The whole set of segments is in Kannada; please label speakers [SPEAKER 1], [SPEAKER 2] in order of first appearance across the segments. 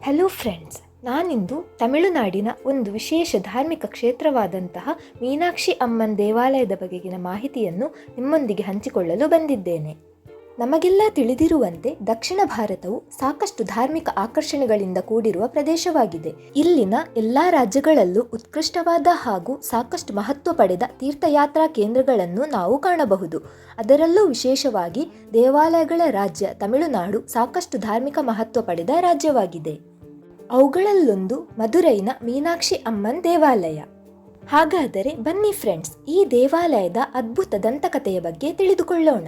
[SPEAKER 1] ಹಲೋ ಫ್ರೆಂಡ್ಸ್, ನಾನಿಂದು ತಮಿಳುನಾಡಿನ ಒಂದು ವಿಶೇಷ ಧಾರ್ಮಿಕ ಕ್ಷೇತ್ರವಾದಂತಹ ಮೀನಾಕ್ಷಿ ಅಮ್ಮನ್ ದೇವಾಲಯದ ಬಗೆಗಿನ ಮಾಹಿತಿಯನ್ನು ನಿಮ್ಮೊಂದಿಗೆ ಹಂಚಿಕೊಳ್ಳಲು ಬಂದಿದ್ದೇನೆ. ನಮಗೆಲ್ಲ ತಿಳಿದಿರುವಂತೆ ದಕ್ಷಿಣ ಭಾರತವು ಸಾಕಷ್ಟು ಧಾರ್ಮಿಕ ಆಕರ್ಷಣೆಗಳಿಂದ ಕೂಡಿರುವ ಪ್ರದೇಶವಾಗಿದೆ. ಇಲ್ಲಿನ ಎಲ್ಲ ರಾಜ್ಯಗಳಲ್ಲೂ ಉತ್ಕೃಷ್ಟವಾದ ಹಾಗೂ ಸಾಕಷ್ಟು ಮಹತ್ವ ಪಡೆದ ತೀರ್ಥಯಾತ್ರಾ ಕೇಂದ್ರಗಳನ್ನು ನಾವು ಕಾಣಬಹುದು. ಅದರಲ್ಲೂ ವಿಶೇಷವಾಗಿ ದೇವಾಲಯಗಳ ರಾಜ್ಯ ತಮಿಳುನಾಡು ಸಾಕಷ್ಟು ಧಾರ್ಮಿಕ ಮಹತ್ವ ಪಡೆದ ರಾಜ್ಯವಾಗಿದೆ. ಅವುಗಳಲ್ಲೊಂದು ಮದುರೈನ ಮೀನಾಕ್ಷಿ ಅಮ್ಮನ್ ದೇವಾಲಯ. ಹಾಗಾದರೆ ಬನ್ನಿ ಫ್ರೆಂಡ್ಸ್, ಈ ದೇವಾಲಯದ ಅದ್ಭುತ ದಂತಕಥೆಯ ಬಗ್ಗೆ ತಿಳಿದುಕೊಳ್ಳೋಣ.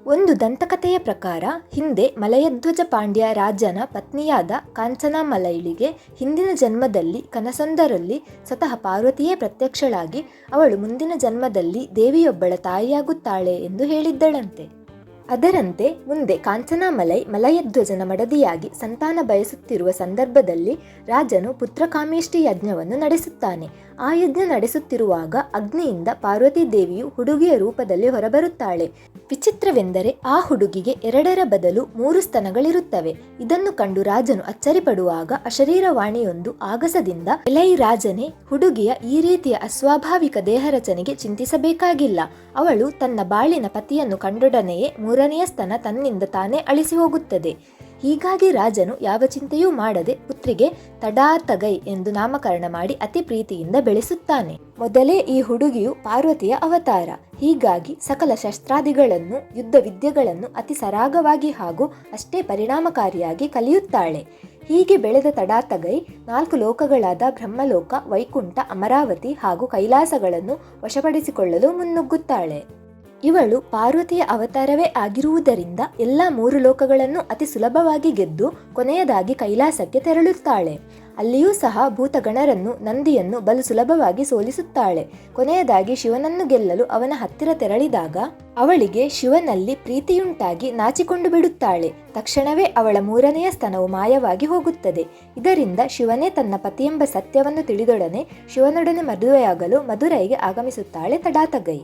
[SPEAKER 1] ಒಂದು ದಂತಕಥೆಯ ಪ್ರಕಾರ, ಹಿಂದೆ ಮಲಯಧ್ವಜ ಪಾಂಡ್ಯ ರಾಜನ ಪತ್ನಿಯಾದ ಕಾಂಚನಾಮಲೈಳಿಗೆ ಹಿಂದಿನ ಜನ್ಮದಲ್ಲಿ ಕನಸೊಂದರಲ್ಲಿ ಸ್ವತಃ ಪಾರ್ವತಿಯೇ ಪ್ರತ್ಯಕ್ಷಳಾಗಿ ಅವಳು ಮುಂದಿನ ಜನ್ಮದಲ್ಲಿ ದೇವಿಯೊಬ್ಬಳ ತಾಯಿಯಾಗುತ್ತಾಳೆ ಎಂದು ಹೇಳಿದ್ದಳಂತೆ. ಅದರಂತೆ ಮುಂದೆ ಕಾಂಚನಾಮಲೈ ಮಲಯಧ್ವಜನ ಮಡದಿಯಾಗಿ ಸಂತಾನ ಬಯಸುತ್ತಿರುವ ಸಂದರ್ಭದಲ್ಲಿ ರಾಜನು ಪುತ್ರಕಾಮೇಷ್ಟಿ ಯಜ್ಞವನ್ನು ನಡೆಸುತ್ತಾನೆ. ಆ ಯಜ್ಞ ನಡೆಸುತ್ತಿರುವಾಗ ಅಗ್ನಿಯಿಂದ ಪಾರ್ವತಿ ದೇವಿಯು ಹುಡುಗಿಯ ರೂಪದಲ್ಲಿ ಹೊರಬರುತ್ತಾಳೆ. ವಿಚಿತ್ರವೆಂದರೆ ಆ ಹುಡುಗಿಗೆ 2ರ ಬದಲು 3 ಸ್ತನಗಳಿರುತ್ತವೆ. ಇದನ್ನು ಕಂಡು ರಾಜನು ಅಚ್ಚರಿಪಡುವಾಗ ಅಶರೀರವಾಣಿಯೊಂದು ಆಗಸದಿಂದ, ಎಲೈ ರಾಜನೇ, ಹುಡುಗಿಯ ಈ ರೀತಿಯ ಅಸ್ವಾಭಾವಿಕ ದೇಹರಚನೆಗೆ ಚಿಂತಿಸಬೇಕಾಗಿಲ್ಲ. ಅವಳು ತನ್ನ ಬಾಳಿನ ಪತಿಯನ್ನು ಕಂಡೊಡನೆಯೇ 3ನೆಯ ಸ್ತನ ತನ್ನಿಂದ ತಾನೇ ಅಳಿಸಿ ಹೋಗುತ್ತದೆ. ಹೀಗಾಗಿ ರಾಜನು ಯಾವ ಚಿಂತೆಯೂ ಮಾಡದೆ ಪುತ್ರಿಗೆ ತಡಾತಗೈ ಎಂದು ನಾಮಕರಣ ಮಾಡಿ ಅತಿ ಪ್ರೀತಿಯಿಂದ ಬೆಳೆಸುತ್ತಾನೆ. ಮೊದಲೇ ಈ ಹುಡುಗಿಯು ಪಾರ್ವತಿಯ ಅವತಾರ. ಹೀಗಾಗಿ ಸಕಲ ಶಸ್ತ್ರಾದಿಗಳನ್ನು, ಯುದ್ಧ ವಿದ್ಯೆಗಳನ್ನು ಅತಿ ಸರಾಗವಾಗಿ ಹಾಗೂ ಅಷ್ಟೇ ಪರಿಣಾಮಕಾರಿಯಾಗಿ ಕಲಿಯುತ್ತಾಳೆ. ಹೀಗೆ ಬೆಳೆದ ತಡಾತಗೈ 4 ಲೋಕಗಳಾದ ಬ್ರಹ್ಮಲೋಕ, ವೈಕುಂಠ, ಅಮರಾವತಿ ಹಾಗೂ ಕೈಲಾಸಗಳನ್ನು ವಶಪಡಿಸಿಕೊಳ್ಳಲು ಮುನ್ನುಗ್ಗುತ್ತಾಳೆ. ಇವಳು ಪಾರ್ವತಿಯ ಅವತಾರವೇ ಆಗಿರುವುದರಿಂದ ಎಲ್ಲ 3 ಲೋಕಗಳನ್ನು ಅತಿ ಸುಲಭವಾಗಿ ಗೆದ್ದು ಕೊನೆಯದಾಗಿ ಕೈಲಾಸಕ್ಕೆ ತೆರಳುತ್ತಾಳೆ. ಅಲ್ಲಿಯೂ ಸಹ ಭೂತಗಣರನ್ನು, ನಂದಿಯನ್ನು ಬಲು ಸುಲಭವಾಗಿ ಸೋಲಿಸುತ್ತಾಳೆ. ಕೊನೆಯದಾಗಿ ಶಿವನನ್ನು ಗೆಲ್ಲಲು ಅವನ ಹತ್ತಿರ ತೆರಳಿದಾಗ ಅವಳಿಗೆ ಶಿವನಲ್ಲಿ ಪ್ರೀತಿಯುಂಟಾಗಿ ನಾಚಿಕೊಂಡು ಬಿಡುತ್ತಾಳೆ. ತಕ್ಷಣವೇ ಅವಳ 3ನೆಯ ಸ್ತನವು ಮಾಯವಾಗಿ ಹೋಗುತ್ತದೆ. ಇದರಿಂದ ಶಿವನೇ ತನ್ನ ಪತಿಯೆಂಬ ಸತ್ಯವನ್ನು ತಿಳಿದೊಡನೆ ಶಿವನೊಡನೆ ಮದುವೆಯಾಗಲು ಮದುರೈಗೆ ಆಗಮಿಸುತ್ತಾಳೆ ತಡಾತಗೈ.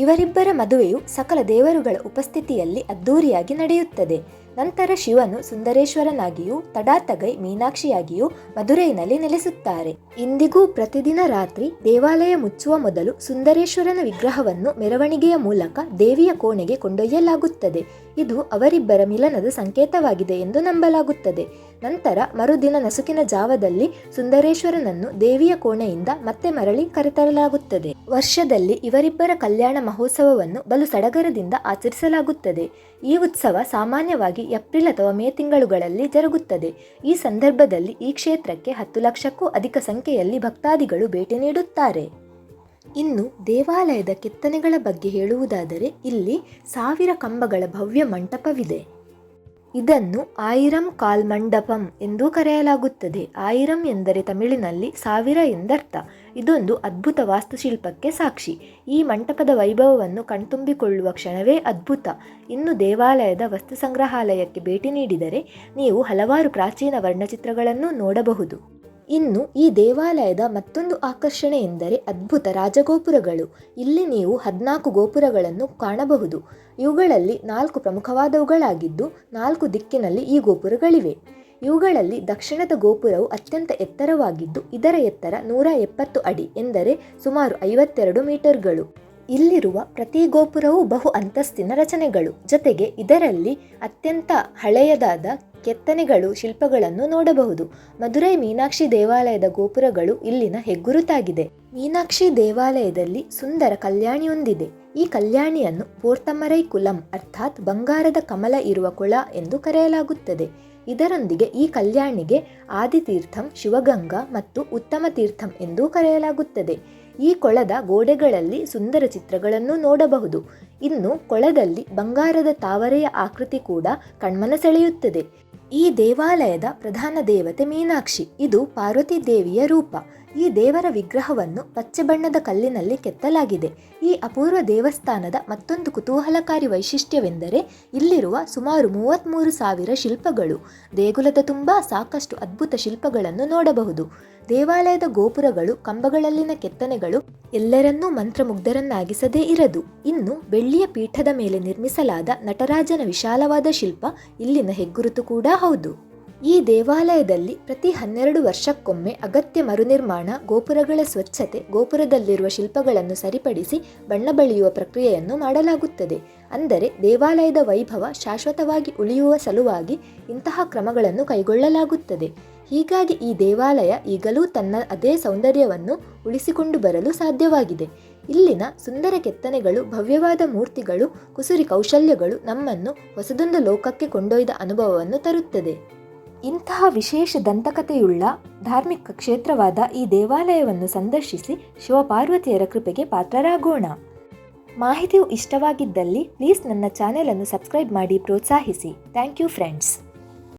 [SPEAKER 1] ಇವರಿಬ್ಬರ ಮದುವೆಯು ಸಕಲ ದೇವರುಗಳ ಉಪಸ್ಥಿತಿಯಲ್ಲಿ ಅದ್ಧೂರಿಯಾಗಿ ನಡೆಯುತ್ತದೆ. ನಂತರ ಶಿವನು ಸುಂದರೇಶ್ವರನಾಗಿಯೂ ತಡಾತಗೈ ಮೀನಾಕ್ಷಿಯಾಗಿಯೂ ಮದುರೈನಲ್ಲಿ ನೆಲೆಸುತ್ತಾರೆ. ಇಂದಿಗೂ ಪ್ರತಿದಿನ ರಾತ್ರಿ ದೇವಾಲಯ ಮುಚ್ಚುವ ಮೊದಲು ಸುಂದರೇಶ್ವರನ ವಿಗ್ರಹವನ್ನು ಮೆರವಣಿಗೆಯ ಮೂಲಕ ದೇವಿಯ ಕೋಣೆಗೆ ಕೊಂಡೊಯ್ಯಲಾಗುತ್ತದೆ. ಇದು ಅವರಿಬ್ಬರ ಮಿಲನದ ಸಂಕೇತವಾಗಿದೆ ಎಂದು ನಂಬಲಾಗುತ್ತದೆ. ನಂತರ ಮರುದಿನ ನಸುಕಿನ ಜಾವದಲ್ಲಿ ಸುಂದರೇಶ್ವರನನ್ನು ದೇವಿಯ ಕೋಣೆಯಿಂದ ಮತ್ತೆ ಮರಳಿ ಕರೆತರಲಾಗುತ್ತದೆ. ವರ್ಷದಲ್ಲಿ ಇವರಿಬ್ಬರ ಕಲ್ಯಾಣ ಮಹೋತ್ಸವವನ್ನು ಬಲು ಸಡಗರದಿಂದ ಆಚರಿಸಲಾಗುತ್ತದೆ. ಈ ಉತ್ಸವ ಸಾಮಾನ್ಯವಾಗಿ ಏಪ್ರಿಲ್ ಅಥವಾ ಮೇ ತಿಂಗಳುಗಳಲ್ಲಿ ಜರುಗುತ್ತದೆ. ಈ ಸಂದರ್ಭದಲ್ಲಿ ಈ ಕ್ಷೇತ್ರಕ್ಕೆ 10 ಲಕ್ಷಕ್ಕೂ ಅಧಿಕ ಸಂಖ್ಯೆಯಲ್ಲಿ ಭಕ್ತಾದಿಗಳು ಭೇಟಿ ನೀಡುತ್ತಾರೆ. ಇನ್ನು ದೇವಾಲಯದ ಕೆತ್ತನೆಗಳ ಬಗ್ಗೆ ಹೇಳುವುದಾದರೆ, ಇಲ್ಲಿ 1000 ಕಂಬಗಳ ಭವ್ಯ ಮಂಟಪವಿದೆ. ಇದನ್ನು ಆಯಿರಂ ಕಾಲ್ ಮಂಡಪಂ ಎಂದೂ ಕರೆಯಲಾಗುತ್ತದೆ. ಆಯಿರಂ ಎಂದರೆ ತಮಿಳಿನಲ್ಲಿ 1000 ಎಂದರ್ಥ. ಇದೊಂದು ಅದ್ಭುತ ವಾಸ್ತುಶಿಲ್ಪಕ್ಕೆ ಸಾಕ್ಷಿ. ಈ ಮಂಟಪದ ವೈಭವವನ್ನು ಕಣ್ತುಂಬಿಕೊಳ್ಳುವ ಕ್ಷಣವೇ ಅದ್ಭುತ. ಇನ್ನು ದೇವಾಲಯದ ವಸ್ತು ಸಂಗ್ರಹಾಲಯಕ್ಕೆ ಭೇಟಿ ನೀಡಿದರೆ ನೀವು ಹಲವಾರು ಪ್ರಾಚೀನ ವರ್ಣಚಿತ್ರಗಳನ್ನು ನೋಡಬಹುದು. ಇನ್ನು ಈ ದೇವಾಲಯದ ಮತ್ತೊಂದು ಆಕರ್ಷಣೆ ಎಂದರೆ ಅದ್ಭುತ ರಾಜಗೋಪುರಗಳು. ಇಲ್ಲಿ ನೀವು 14 ಗೋಪುರಗಳನ್ನು ಕಾಣಬಹುದು. ಇವುಗಳಲ್ಲಿ 4 ಪ್ರಮುಖವಾದವುಗಳಾಗಿದ್ದು 4 ದಿಕ್ಕಿನಲ್ಲಿ ಈ ಗೋಪುರಗಳಿವೆ. ಇವುಗಳಲ್ಲಿ ದಕ್ಷಿಣದ ಗೋಪುರವು ಅತ್ಯಂತ ಎತ್ತರವಾಗಿದ್ದು ಇದರ ಎತ್ತರ 170 ಅಡಿ ಎಂದರೆ ಸುಮಾರು 52 ಮೀಟರ್ಗಳು. ಇಲ್ಲಿರುವ ಪ್ರತಿ ಗೋಪುರವೂ ಬಹು ಅಂತಸ್ತಿನ ರಚನೆಗಳು. ಜೊತೆಗೆ ಇದರಲ್ಲಿ ಅತ್ಯಂತ ಹಳೆಯದಾದ ಕೆತ್ತನೆಗಳು, ಶಿಲ್ಪಗಳನ್ನು ನೋಡಬಹುದು. ಮದುರೈ ಮೀನಾಕ್ಷಿ ದೇವಾಲಯದ ಗೋಪುರಗಳು ಇಲ್ಲಿನ ಹೆಗ್ಗುರುತಾಗಿದೆ. ಮೀನಾಕ್ಷಿ ದೇವಾಲಯದಲ್ಲಿ ಸುಂದರ ಕಲ್ಯಾಣಿಯೊಂದಿದೆ. ಈ ಕಲ್ಯಾಣಿಯನ್ನು ಪೋರ್ತಮರೈ ಕುಲಂ ಅರ್ಥಾತ್ ಬಂಗಾರದ ಕಮಲ ಇರುವ ಕೊಳ ಎಂದು ಕರೆಯಲಾಗುತ್ತದೆ. ಇದರೊಂದಿಗೆ ಈ ಕಲ್ಯಾಣಿಗೆ ಆದಿತೀರ್ಥಂ, ಶಿವಗಂಗಾ ಮತ್ತು ಉತ್ತಮ ತೀರ್ಥಂ ಎಂದೂ ಕರೆಯಲಾಗುತ್ತದೆ. ಈ ಕೊಳದ ಗೋಡೆಗಳಲ್ಲಿ ಸುಂದರ ಚಿತ್ರಗಳನ್ನು ನೋಡಬಹುದು. ಇನ್ನು ಕೊಳದಲ್ಲಿ ಬಂಗಾರದ ತಾವರೆಯ ಆಕೃತಿ ಕೂಡ ಕಣ್ಮನ ಸೆಳೆಯುತ್ತದೆ. ಈ ದೇವಾಲಯದ ಪ್ರಧಾನ ದೇವತೆ ಮೀನಾಕ್ಷಿ. ಇದು ಪಾರ್ವತಿ ದೇವಿಯ ರೂಪ. ಈ ದೇವರ ವಿಗ್ರಹವನ್ನು ಪಚ್ಚೆ ಬಣ್ಣದ ಕಲ್ಲಿನಲ್ಲಿ ಕೆತ್ತಲಾಗಿದೆ. ಈ ಅಪೂರ್ವ ದೇವಸ್ಥಾನದ ಮತ್ತೊಂದು ಕುತೂಹಲಕಾರಿ ವೈಶಿಷ್ಟ್ಯವೆಂದರೆ ಇಲ್ಲಿರುವ ಸುಮಾರು 33,000 ಶಿಲ್ಪಗಳು. ದೇಗುಲದ ತುಂಬ ಸಾಕಷ್ಟು ಅದ್ಭುತ ಶಿಲ್ಪಗಳನ್ನು ನೋಡಬಹುದು. ದೇವಾಲಯದ ಗೋಪುರಗಳು, ಕಂಬಗಳಲ್ಲಿನ ಕೆತ್ತನೆಗಳು ಎಲ್ಲರನ್ನೂ ಮಂತ್ರಮುಗ್ಧರನ್ನಾಗಿಸದೇ ಇರದು. ಇನ್ನು ಬೆಳ್ಳಿಯ ಪೀಠದ ಮೇಲೆ ನಿರ್ಮಿಸಲಾದ ನಟರಾಜನ ವಿಶಾಲವಾದ ಶಿಲ್ಪ ಇಲ್ಲಿನ ಹೆಗ್ಗುರುತು ಕೂಡ ಹೌದು. ಈ ದೇವಾಲಯದಲ್ಲಿ ಪ್ರತಿ 12 ವರ್ಷಕ್ಕೊಮ್ಮೆ ಅಗತ್ಯ ಮರುನಿರ್ಮಾಣ, ಗೋಪುರಗಳ ಸ್ವಚ್ಛತೆ, ಗೋಪುರದಲ್ಲಿರುವ ಶಿಲ್ಪಗಳನ್ನು ಸರಿಪಡಿಸಿ ಬಣ್ಣ ಬಳಿಯುವ ಪ್ರಕ್ರಿಯೆಯನ್ನು ಮಾಡಲಾಗುತ್ತದೆ. ಅಂದರೆ ದೇವಾಲಯದ ವೈಭವ ಶಾಶ್ವತವಾಗಿ ಉಳಿಯುವ ಸಲುವಾಗಿ ಇಂತಹ ಕ್ರಮಗಳನ್ನು ಕೈಗೊಳ್ಳಲಾಗುತ್ತದೆ. ಹೀಗಾಗಿ ಈ ದೇವಾಲಯ ಈಗಲೂ ತನ್ನ ಅದೇ ಸೌಂದರ್ಯವನ್ನು ಉಳಿಸಿಕೊಂಡು ಬರಲು ಸಾಧ್ಯವಾಗಿದೆ. ಇಲ್ಲಿನ ಸುಂದರ ಕೆತ್ತನೆಗಳು, ಭವ್ಯವಾದ ಮೂರ್ತಿಗಳು, ಕುಸುರಿ ಕೌಶಲ್ಯಗಳು ನಮ್ಮನ್ನು ಹೊಸದೊಂದು ಲೋಕಕ್ಕೆ ಕೊಂಡೊಯ್ದ ಅನುಭವವನ್ನು ತರುತ್ತದೆ. ಇಂತಹ ವಿಶೇಷ ದಂತಕಥೆಯುಳ್ಳ ಧಾರ್ಮಿಕ ಕ್ಷೇತ್ರವಾದ ಈ ದೇವಾಲಯವನ್ನು ಸಂದರ್ಶಿಸಿ ಶಿವಪಾರ್ವತಿಯರ ಕೃಪೆಗೆ ಪಾತ್ರರಾಗೋಣ. ಮಾಹಿತಿಯು ಇಷ್ಟವಾಗಿದ್ದಲ್ಲಿ ಪ್ಲೀಸ್ ನನ್ನ ಚಾನೆಲ್ ಅನ್ನು ಸಬ್ಸ್ಕ್ರೈಬ್ ಮಾಡಿ ಪ್ರೋತ್ಸಾಹಿಸಿ. Thank you friends.